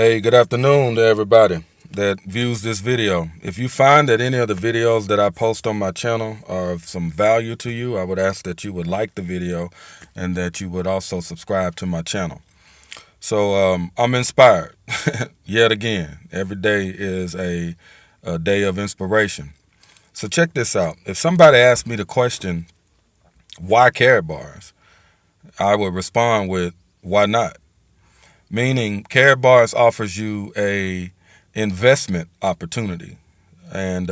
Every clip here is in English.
Hey, good afternoon to everybody that views this video. If you find that any of the videos that I post on my channel are of some value to you, I would ask that you would like the video and that you would also subscribe to my channel. So I'm inspired yet again. Every day is a day of inspiration. So check this out. If somebody asked me the question, why Karatbars? I would respond with, why not? Meaning Karatbars offers you a investment opportunity. And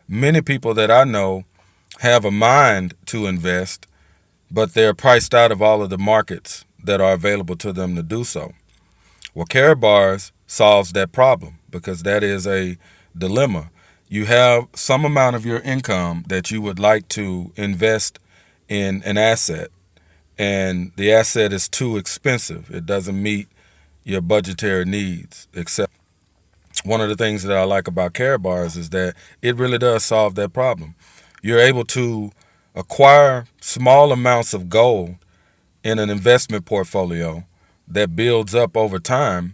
many people that I know have a mind to invest, but they're priced out of all of the markets that are available to them to do so. Well, Karatbars solves that problem because that is a dilemma. You have some amount of your income that you would like to invest in an asset, and the asset is too expensive. It doesn't meet your budgetary needs. Except one of the things that I like about Karatbars is that it really does solve that problem. You're able to acquire small amounts of gold in an investment portfolio that builds up over time,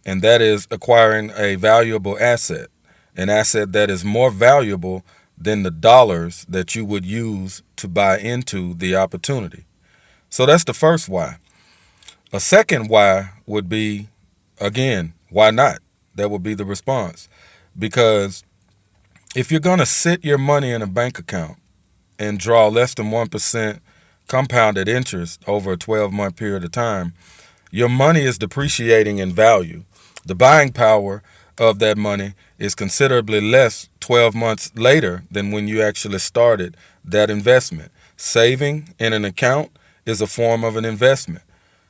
and that is acquiring a valuable asset, an asset that is more valuable than the dollars that you would use to buy into the opportunity. So that's the first why. A second why would be, again, why not? That would be the response. Because if you're going to sit your money in a bank account and draw less than 1% compounded interest over a 12-month period of time, your money is depreciating in value. The buying power of that money is considerably less 12 months later than when you actually started that investment. Saving in an account is a form of an investment.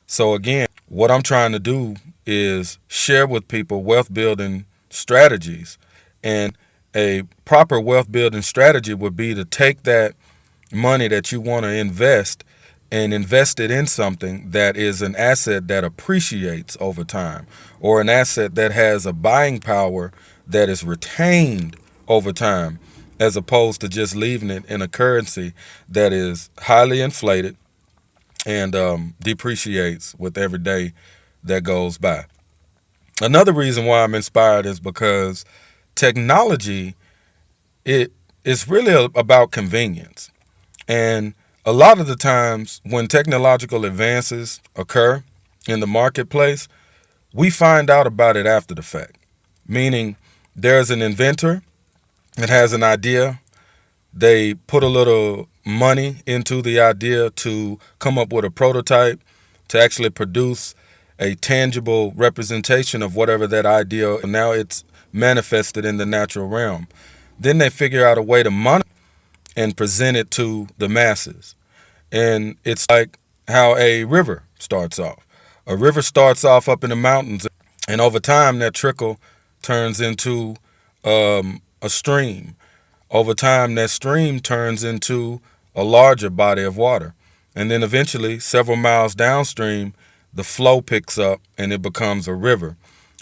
So again, what I'm trying to do is share with people wealth building strategies. And a proper wealth building strategy would be to take that money that you want to invest and invest it in something that is an asset that appreciates over time, or an asset that has a buying power that is retained over time, as opposed to just leaving it in a currency that is highly inflated and depreciates with every day that goes by. Another reason why I'm inspired is because technology, it is really about convenience. And a lot of the times when technological advances occur in the marketplace, we find out about it after the fact. Meaning there's an inventor that has an idea. They put a little money into the idea to come up with a prototype, to actually produce a tangible representation of whatever that idea. Now it's manifested in the natural realm. Then they figure out a way to monetize and present it to the masses. And it's like how a river starts off. A river starts off up in the mountains, and over time that trickle turns into a stream. Over time, that stream turns into a larger body of water. And then eventually, several miles downstream, the flow picks up and it becomes a river.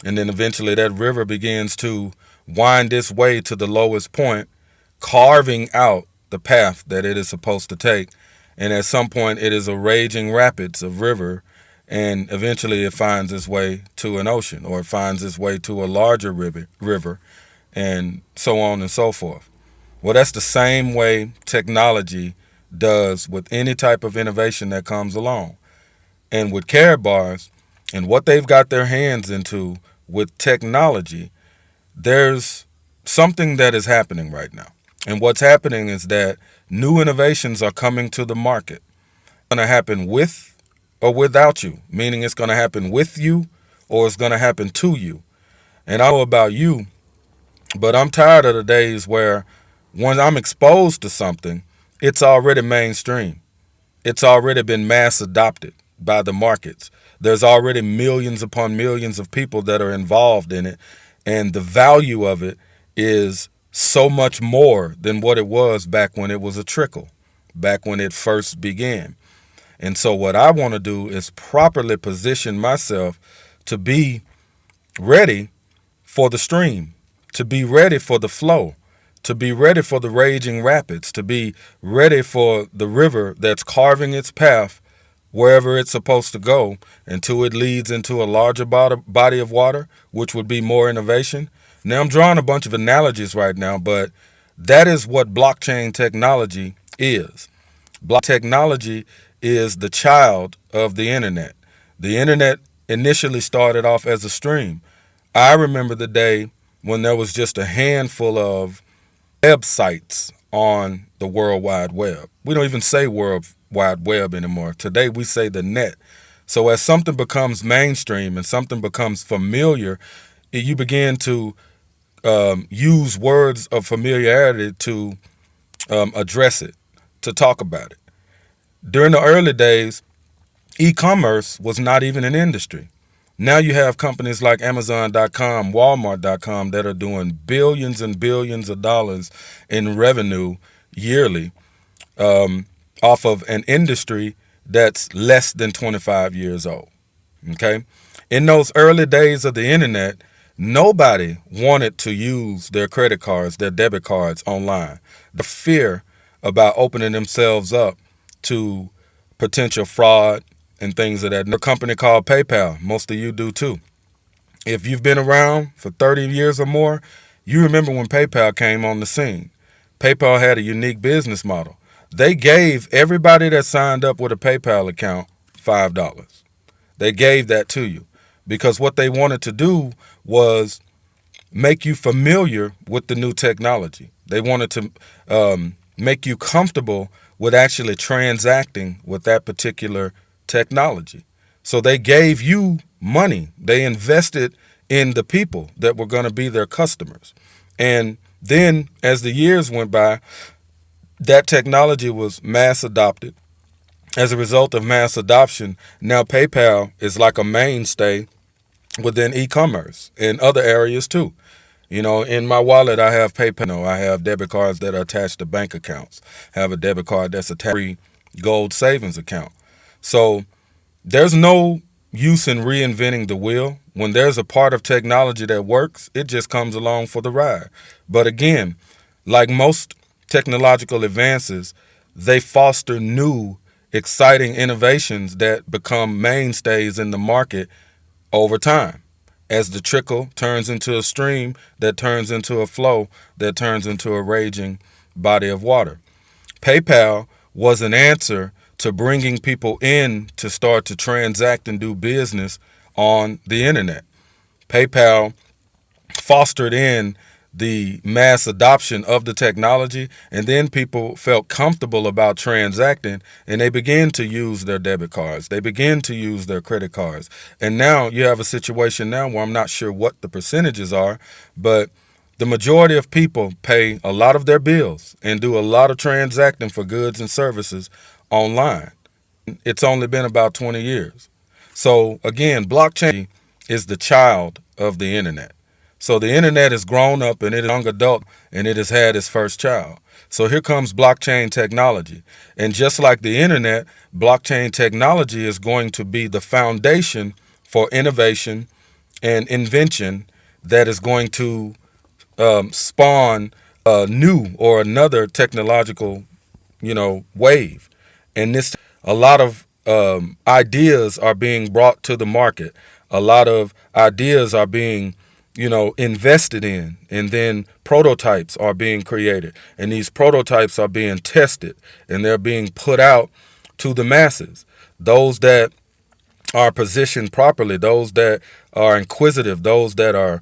And then eventually that river begins to wind its way to the lowest point, carving out the path that it is supposed to take. And at some point, it is a raging rapids of river. And eventually it finds its way to an ocean, or it finds its way to a larger river, and so on and so forth. Well, that's the same way technology does with any type of innovation that comes along. And with Karatbars and what they've got their hands into with technology, there's something that is happening right now. And what's happening is that new innovations are coming to the market. It's going to happen with or without you, meaning it's going to happen with you or it's going to happen to you. And I don't know about you, but I'm tired of the days where when I'm exposed to something, it's already mainstream. It's already been mass adopted by the markets. There's already millions upon millions of people that are involved in it. And the value of it is so much more than what it was back when it was a trickle, back when it first began. And so what I want to do is properly position myself to be ready for the stream, to be ready for the flow, to be ready for the raging rapids, to be ready for the river that's carving its path wherever it's supposed to go until it leads into a larger body of water, which would be more innovation. Now, I'm drawing a bunch of analogies right now, but that is what blockchain technology is. Blockchain technology is the child of the internet. The internet initially started off as a stream. I remember the day when there was just a handful of websites on the World Wide Web. We don't even say World Wide Web anymore. Today we say the net. So as something becomes mainstream and something becomes familiar, you begin to use words of familiarity to address it, to talk about it. During the early days, e-commerce was not even an industry. Now you have companies like Amazon.com, Walmart.com that are doing billions and billions of dollars in revenue yearly off of an industry that's less than 25 years old. Okay? In those early days of the internet, nobody wanted to use their credit cards, their debit cards online. The fear about opening themselves up to potential fraud and things of that. A company called PayPal, most of you do too. If you've been around for 30 years or more, you remember when PayPal came on the scene. PayPal had a unique business model. They gave everybody that signed up with a PayPal account $5. They gave that to you because what they wanted to do was make you familiar with the new technology. They wanted to make you comfortable with actually transacting with that particular technology. So they gave you money. They invested in the people that were going to be their customers. And then as the years went by, that technology was mass adopted. As a result of mass adoption, now PayPal is like a mainstay within e-commerce and other areas too. You know, in my wallet, I have PayPal. I have debit cards that are attached to bank accounts. I have a debit card that's attached to a gold savings account. So there's no use in reinventing the wheel. When there's a part of technology that works, it just comes along for the ride. But again, like most technological advances, they foster new, exciting innovations that become mainstays in the market over time. As the trickle turns into a stream, that turns into a flow, that turns into a raging body of water. PayPal was an answer to bringing people in to start to transact and do business on the internet. PayPal fostered in the mass adoption of the technology, and then people felt comfortable about transacting, and they began to use their debit cards. They began to use their credit cards. And now you have a situation now where I'm not sure what the percentages are, but the majority of people pay a lot of their bills and do a lot of transacting for goods and services online. It's only been about 20 years. So again, blockchain is the child of the internet. So the internet has grown up and it is a young adult and it has had its first child. So here comes blockchain technology. And just like the internet, blockchain technology is going to be the foundation for innovation and invention that is going to spawn a new or another technological, wave. And a lot of ideas are being brought to the market. A lot of ideas are being invested in, and then prototypes are being created, and these prototypes are being tested, and they're being put out to the masses. Those that are positioned properly, those that are inquisitive, those that are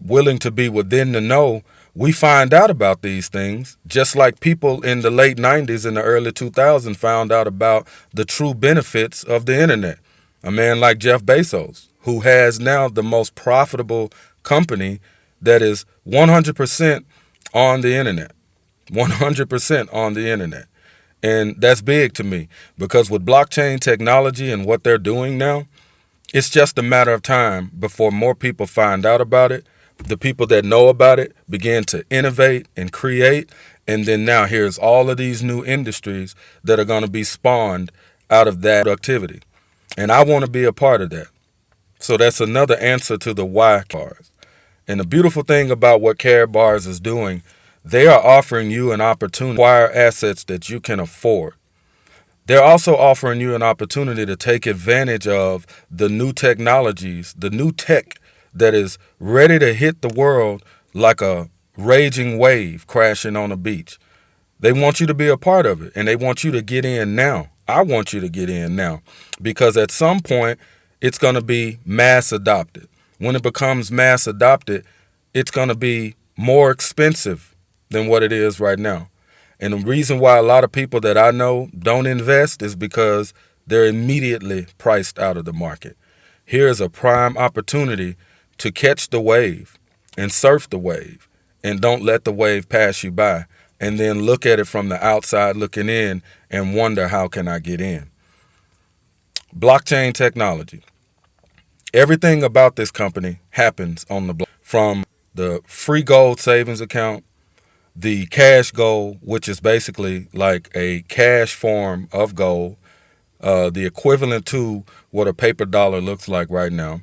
willing to be within the know, we find out about these things, just like people in the late 90s and the early 2000s found out about the true benefits of the internet. A man like Jeff Bezos, who has now the most profitable company that is 100% on the internet. 100% on the internet. And that's big to me because with blockchain technology and what they're doing now, it's just a matter of time before more people find out about it. The people that know about it begin to innovate and create. And then now here's all of these new industries that are going to be spawned out of that activity. And I want to be a part of that. So that's another answer to the why bars. And the beautiful thing about what Karatbars is doing, they are offering you an opportunity to acquire assets that you can afford. They're also offering you an opportunity to take advantage of the new technologies, the new tech that is ready to hit the world like a raging wave crashing on a beach. They want you to be a part of it, and they want you to get in now. I want you to get in now, because at some point it's going to be mass adopted. When it becomes mass adopted, it's going to be more expensive than what it is right now. And the reason why a lot of people that I know don't invest is because they're immediately priced out of the market. Here's a prime opportunity to catch the wave and surf the wave, and don't let the wave pass you by, and then look at it from the outside looking in and wonder, how can I get in? Blockchain technology. Everything about this company happens on the blockchain, from the free gold savings account, the cash gold, which is basically like a cash form of gold, the equivalent to what a paper dollar looks like right now.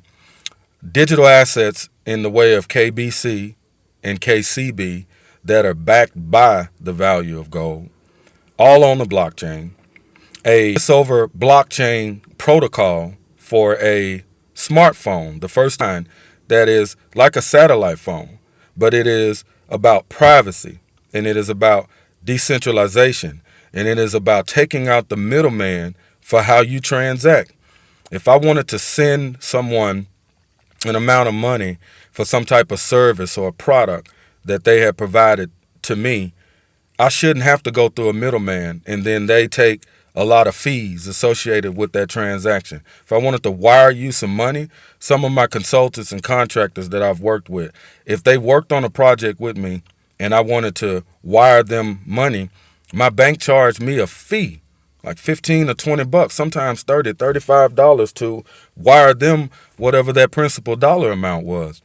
Digital assets in the way of KBC and KCB that are backed by the value of gold, all on the blockchain. A over blockchain protocol for a smartphone, the first time, that is like a satellite phone, but it is about privacy, and it is about decentralization, and it is about taking out the middleman for how you transact. If I wanted to send someone an amount of money for some type of service or a product that they had provided to me, I shouldn't have to go through a middleman and then they take a lot of fees associated with that transaction. If I wanted to wire you some money, some of my consultants and contractors that I've worked with, if they worked on a project with me and I wanted to wire them money, my bank charged me a fee, like 15 or 20 bucks, sometimes $30, $35 to wire them whatever that principal dollar amount was.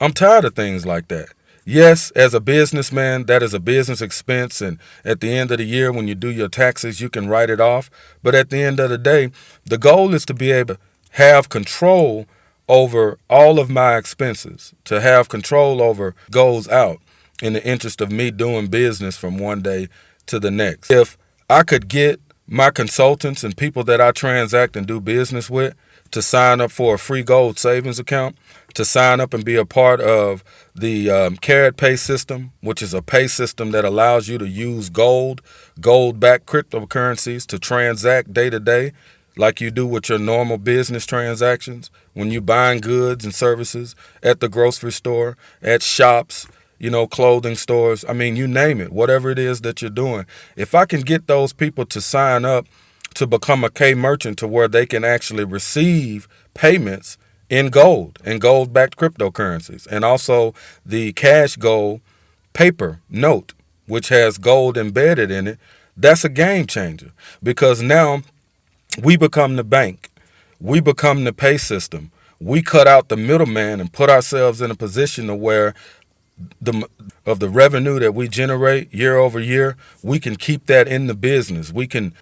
I'm tired of things like that. Yes, as a businessman, that is a business expense, and at the end of the year when you do your taxes, you can write it off. But at the end of the day, the goal is to be able to have control over all of my expenses, to have control over goes out in the interest of me doing business from one day to the next. If I could get my consultants and people that I transact and do business with to sign up for a free gold savings account, to sign up and be a part of the Karatbars system, which is a pay system that allows you to use gold-backed cryptocurrencies to transact day to day, like you do with your normal business transactions when you're buying goods and services at the grocery store, at shops, clothing stores. I mean, you name it, whatever it is that you're doing. If I can get those people to sign up to become a K merchant to where they can actually receive payments in gold and gold-backed cryptocurrencies, and also the cash gold paper note, which has gold embedded in it, that's a game changer, because now we become the bank. We become the pay system. We cut out the middleman and put ourselves in a position to where the revenue that we generate year over year, we can keep that in the business. We can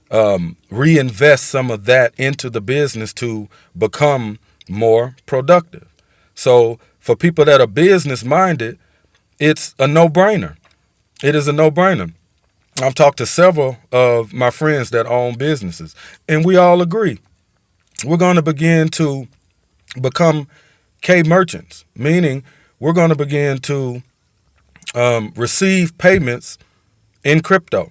reinvest some of that into the business to become more productive. So for people that are business minded, it's a no-brainer. It is a no-brainer. I've talked to several of my friends that own businesses, and we all agree we're going to begin to become K merchants, meaning we're going to begin to receive payments in crypto.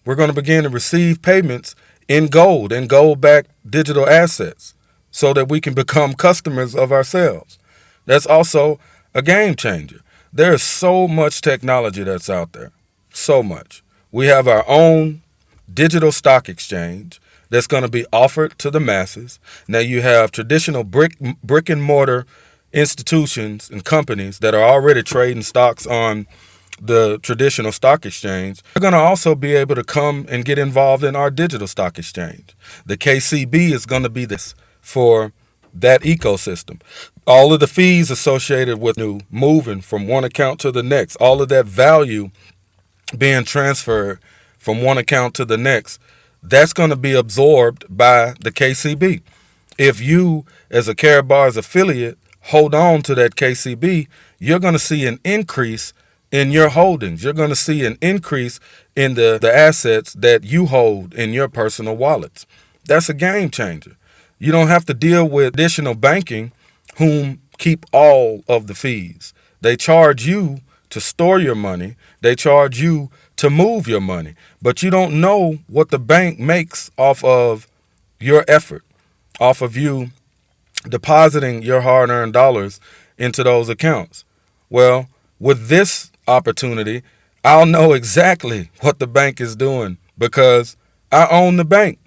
We're going to begin to receive payments in gold and gold-backed digital assets so that we can become customers of ourselves. That's also a game changer. There is so much technology that's out there, so much. We have our own digital stock exchange that's going to be offered to the masses. Now you have traditional brick and mortar institutions and companies that are already trading stocks on the traditional stock exchange. They're going to also be able to come and get involved in our digital stock exchange. The KCB is going to be this for that ecosystem. All of the fees associated with moving from one account to the next, all of that value being transferred from one account to the next, that's going to be absorbed by the KCB. If you, as a Karatbars affiliate, hold on to that KCB, you're going to see an increase in your holdings. You're going to see an increase in the assets that you hold in your personal wallets. That's a game changer. You don't have to deal with additional banking, whom keep all of the fees. They charge you to store your money. They charge you to move your money. But you don't know what the bank makes off of your effort, off of you depositing your hard-earned dollars into those accounts. Well, with this opportunity, I'll know exactly what the bank is doing because I own the bank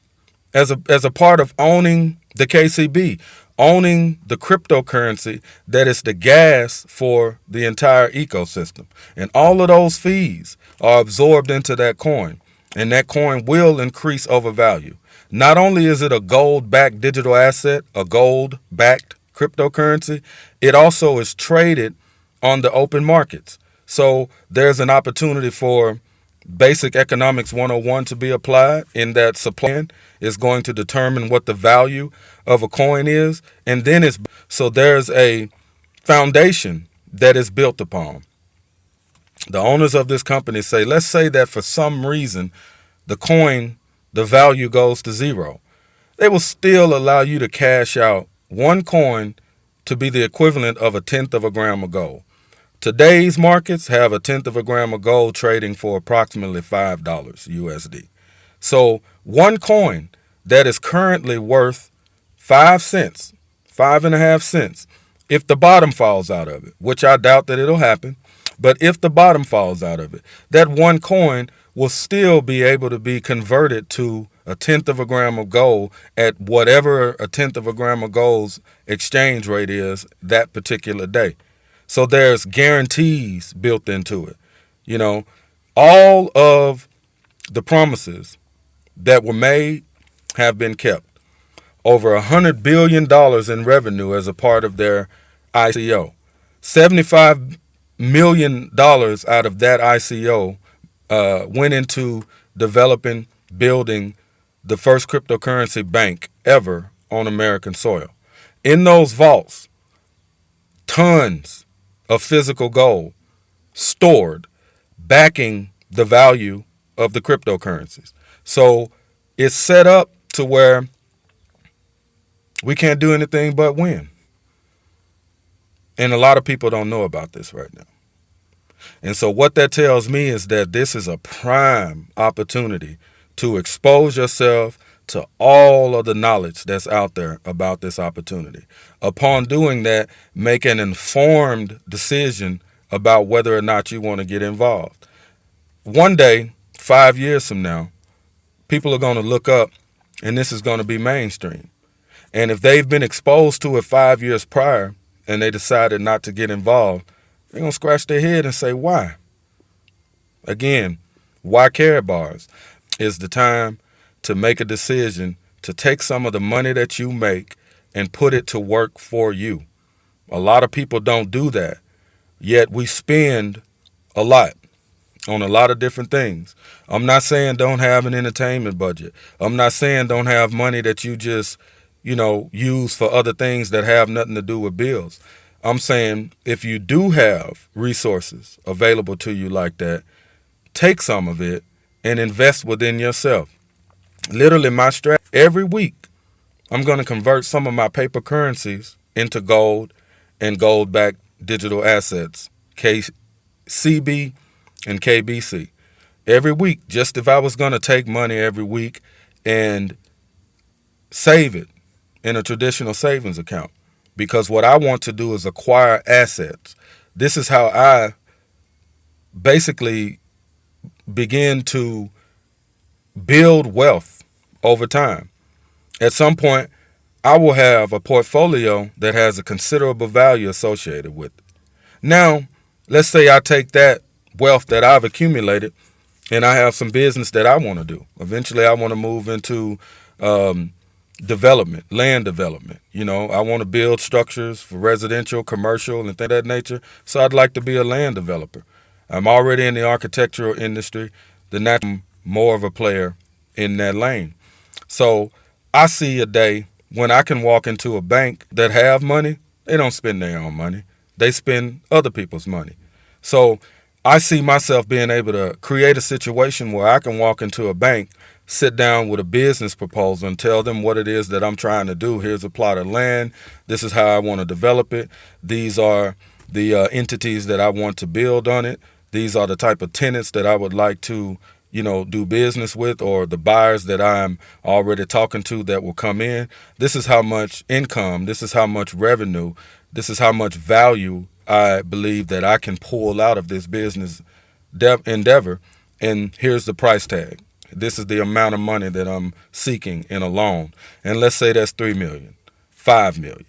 as a part of owning the KCB, owning the cryptocurrency that is the gas for the entire ecosystem. And all of those fees are absorbed into that coin, and that coin will increase over value. Not only is it a gold-backed digital asset, a gold-backed cryptocurrency, it also is traded on the open markets. So there's an opportunity for basic economics 101 to be applied in that supply is going to determine what the value of a coin is. And then so there's a foundation that is built upon. The owners of this company say, let's say that for some reason the value goes to zero. They will still allow you to cash out one coin to be the equivalent of a tenth of a gram of gold. Today's markets have a tenth of a gram of gold trading for approximately $5 USD. So one coin that is currently worth 5 cents, 5.5 cents, if the bottom falls out of it, which I doubt that it'll happen, but if the bottom falls out of it, that one coin will still be able to be converted to a tenth of a gram of gold at whatever a tenth of a gram of gold's exchange rate is that particular day. So there's guarantees built into it. You know, all of the promises that were made have been kept. Over $100 billion in revenue as a part of their ICO. $75 million out of that ICO went into developing, building the first cryptocurrency bank ever on American soil. In those vaults, tons of physical gold stored, backing the value of the cryptocurrencies. So it's set up to where we can't do anything but win. And a lot of people don't know about this right now. And so what that tells me is that this is a prime opportunity to expose yourself to all of the knowledge that's out there about this opportunity. Upon doing that, make an informed decision about whether or not you want to get involved. One day, 5 years from now, people are going to look up and this is going to be mainstream. And if they've been exposed to it 5 years prior and they decided not to get involved, they're going to scratch their head and say, why? Again, why Karatbars? Is the time to make a decision to take some of the money that you make and put it to work for you. A lot of people don't do that, yet we spend a lot on a lot of different things. I'm not saying don't have an entertainment budget. I'm not saying don't have money that you just, use for other things that have nothing to do with bills. I'm saying if you do have resources available to you like that, take some of it and invest within yourself. Literally, my strategy every week, I'm going to convert some of my paper currencies into gold and gold-backed digital assets, KCB and KBC. Every week, just if I was going to take money every week and save it in a traditional savings account, because what I want to do is acquire assets. This is how I basically begin to build wealth over time. At some point, I will have a portfolio that has a considerable value associated with it. Now, let's say I take that wealth that I've accumulated and I have some business that I want to do. Eventually, I want to move into development, land development. I want to build structures for residential, commercial, and things of that nature. So I'd like to be a land developer. I'm already in the architectural industry. Then I'm more of a player in that lane. So I see a day when I can walk into a bank that have money. They don't spend their own money. They spend other people's money. So I see myself being able to create a situation where I can walk into a bank, sit down with a business proposal and tell them what it is that I'm trying to do. Here's a plot of land. This is how I want to develop it. These are the entities that I want to build on it. These are the type of tenants that I would like to, do business with, or the buyers that I'm already talking to that will come in. This is how much income, this is how much revenue, this is how much value I believe that I can pull out of this business endeavor. And here's the price tag. This is the amount of money that I'm seeking in a loan. And let's say that's 3 million, 5 million,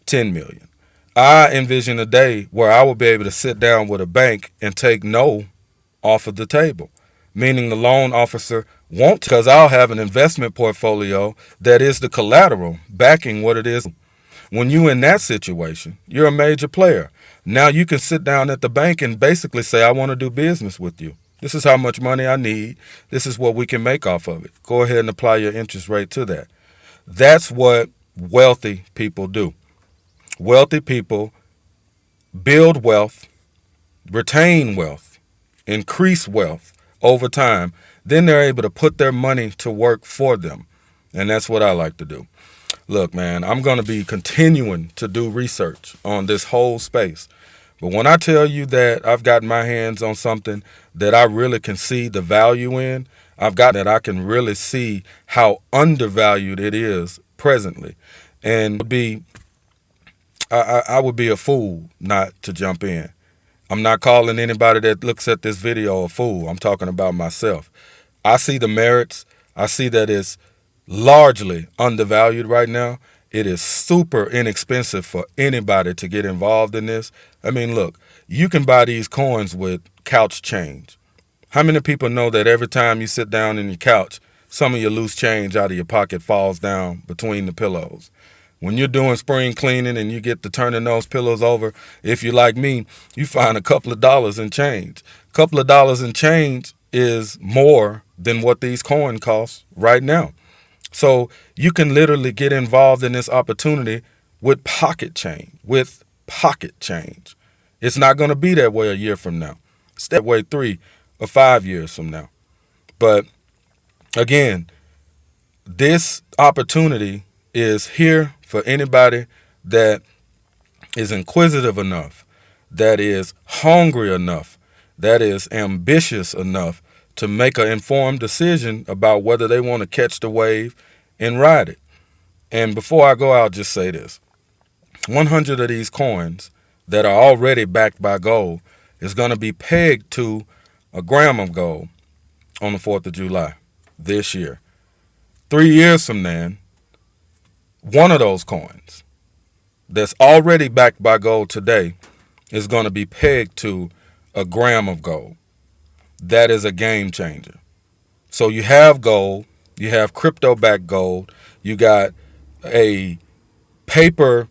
10 million. I envision a day where I will be able to sit down with a bank and take no off of the table, meaning the loan officer won't, because I'll have an investment portfolio that is the collateral backing what it is. When you're in that situation, you're a major player. Now you can sit down at the bank and basically say, I want to do business with you. This is how much money I need. This is what we can make off of it. Go ahead and apply your interest rate to that. That's what wealthy people do. Wealthy people build wealth, retain wealth, increase wealth over time. Then they're able to put their money to work for them. And that's what I like to do. Look, man, I'm going to be continuing to do research on this whole space. But when I tell you that I've gotten my hands on something that I really can see the value in, I've got that I can really see how undervalued it is presently. And I would be a fool not to jump in. I'm not calling anybody that looks at this video a fool. I'm talking about myself. I see the merits. I see that it's largely undervalued right now. It is super inexpensive for anybody to get involved in this. I mean, look, you can buy these coins with couch change. How many people know that every time you sit down in your couch, some of your loose change out of your pocket falls down between the pillows? When you're doing spring cleaning and you get to turning those pillows over, if you're like me, you find a couple of dollars in change. A couple of dollars in change is more than what these coins cost right now. So you can literally get involved in this opportunity with pocket change, It's not going to be that way a year from now. It's that way 3 or 5 years from now. But again, this opportunity is here for anybody that is inquisitive enough, that is hungry enough, that is ambitious enough to make an informed decision about whether they want to catch the wave and ride it. And before I go, I'll just say this. 100 of these coins that are already backed by gold is going to be pegged to a gram of gold on the 4th of July this year. 3 years from then, one of those coins that's already backed by gold today is going to be pegged to a gram of gold. That is a game changer. So you have gold, you have crypto-backed gold, you got a paper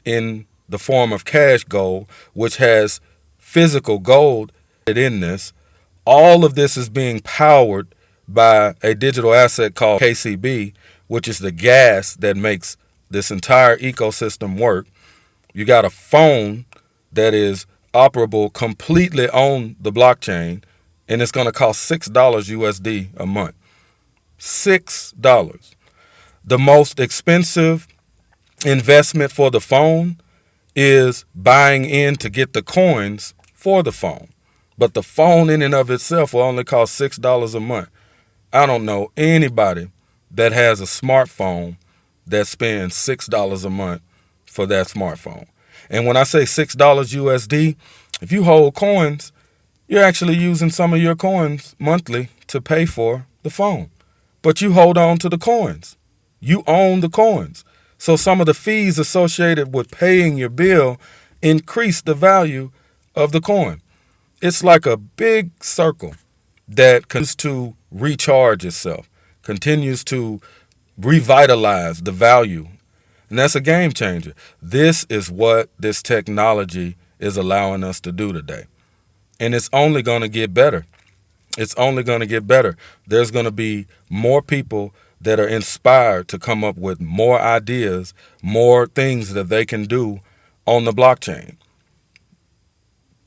in the form of cash gold, which has physical gold in this. All of this is being powered by a digital asset called KCB, which is the gas that makes this entire ecosystem work. You got a phone that is operable completely on the blockchain, and it's going to cost $6 USD a month. $6. The most expensive investment for the phone is buying in to get the coins for the phone. But the phone in and of itself will only cost $6 a month. I don't know anybody that has a smartphone that spends $6 a month for that smartphone. And when I say $6 USD, if you hold coins, you're actually using some of your coins monthly to pay for the phone. But you hold on to the coins. You own the coins. So some of the fees associated with paying your bill increase the value of the coin. It's like a big circle that continues to recharge itself, continues to revitalize the value. And that's a game changer. This is what this technology is allowing us to do today. And it's only going to get better. It's only going to get better. There's going to be more people that are inspired to come up with more ideas, more things that they can do on the blockchain.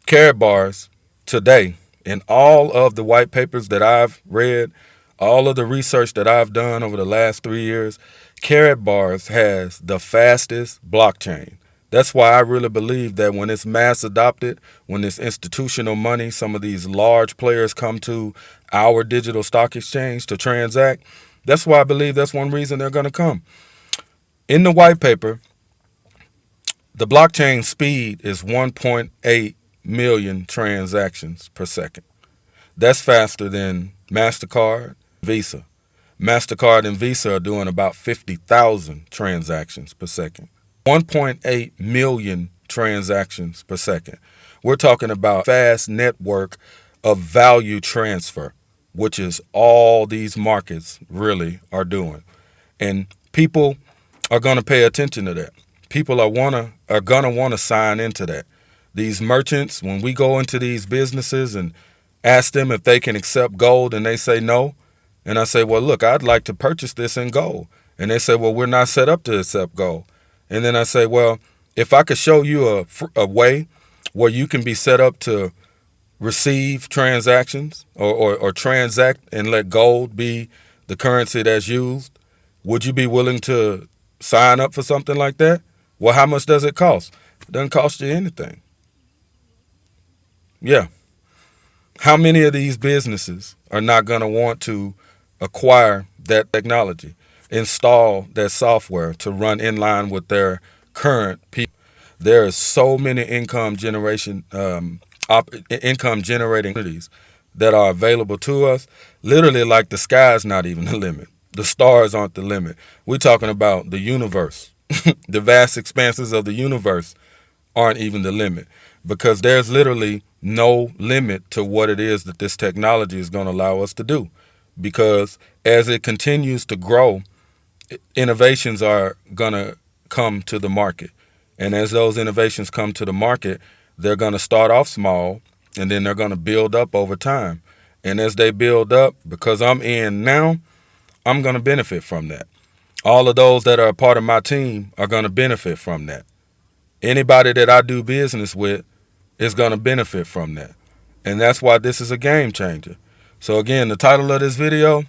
Karatbars today, in all of the white papers that I've read, all of the research that I've done over the last 3 years, Karatbars has the fastest blockchain. That's why I really believe that when it's mass adopted, when this institutional money, some of these large players come to our digital stock exchange to transact, that's why I believe that's one reason they're going to come. In the white paper, the blockchain speed is 1.8 million transactions per second. That's faster than MasterCard, Visa. MasterCard and Visa are doing about 50,000 transactions per second. 1.8 million transactions per second. We're talking about fast network of value transfer, which is all these markets really are doing. And people are going to pay attention to that. People are going to want to sign into that. These merchants, when we go into these businesses and ask them if they can accept gold and they say no, and I say, well, look, I'd like to purchase this in gold. And they say, well, we're not set up to accept gold. And then I say, well, if I could show you a way where you can be set up to receive transactions or transact and let gold be the currency that's used, would you be willing to sign up for something like that? Well, how much does it cost? It doesn't cost you anything. Yeah. How many of these businesses are not going to want to acquire that technology, install that software to run in line with their current people? There are so many income generating opportunities that are available to us. Literally, like the sky's not even the limit. The stars aren't the limit. We're talking about the universe. The vast expanses of the universe aren't even the limit, because there's literally no limit to what it is that this technology is going to allow us to do. Because as it continues to grow, innovations are going to come to the market. And as those innovations come to the market, they're going to start off small, and then they're going to build up over time. And as they build up, because I'm in now, I'm going to benefit from that. All of those that are a part of my team are going to benefit from that. Anybody that I do business with is going to benefit from that. And that's why this is a game changer. So again, the title of this video,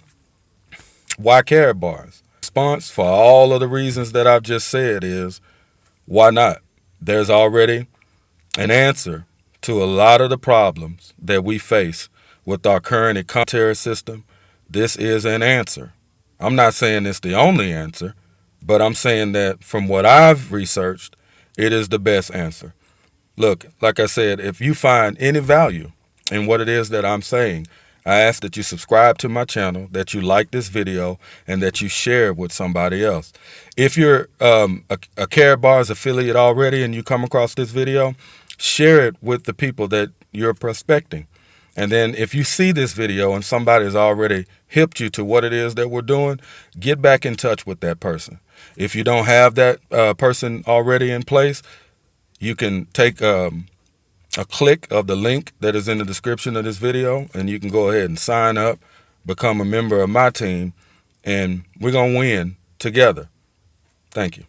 why Karatbars? Response for all of the reasons that I've just said is, why not? There's already an answer to a lot of the problems that we face with our current economic system. This is an answer. I'm not saying it's the only answer, but I'm saying that from what I've researched, it is the best answer. Look, like I said, if you find any value in what it is that I'm saying, I ask that you subscribe to my channel, that you like this video, and that you share it with somebody else. If you're a Karatbars affiliate already and you come across this video, share it with the people that you're prospecting. And then if you see this video and somebody's already hipped you to what it is that we're doing, get back in touch with that person. If you don't have that person already in place, you can take a click of the link that is in the description of this video, and you can go ahead and sign up, become a member of my team, and we're going to win together. Thank you.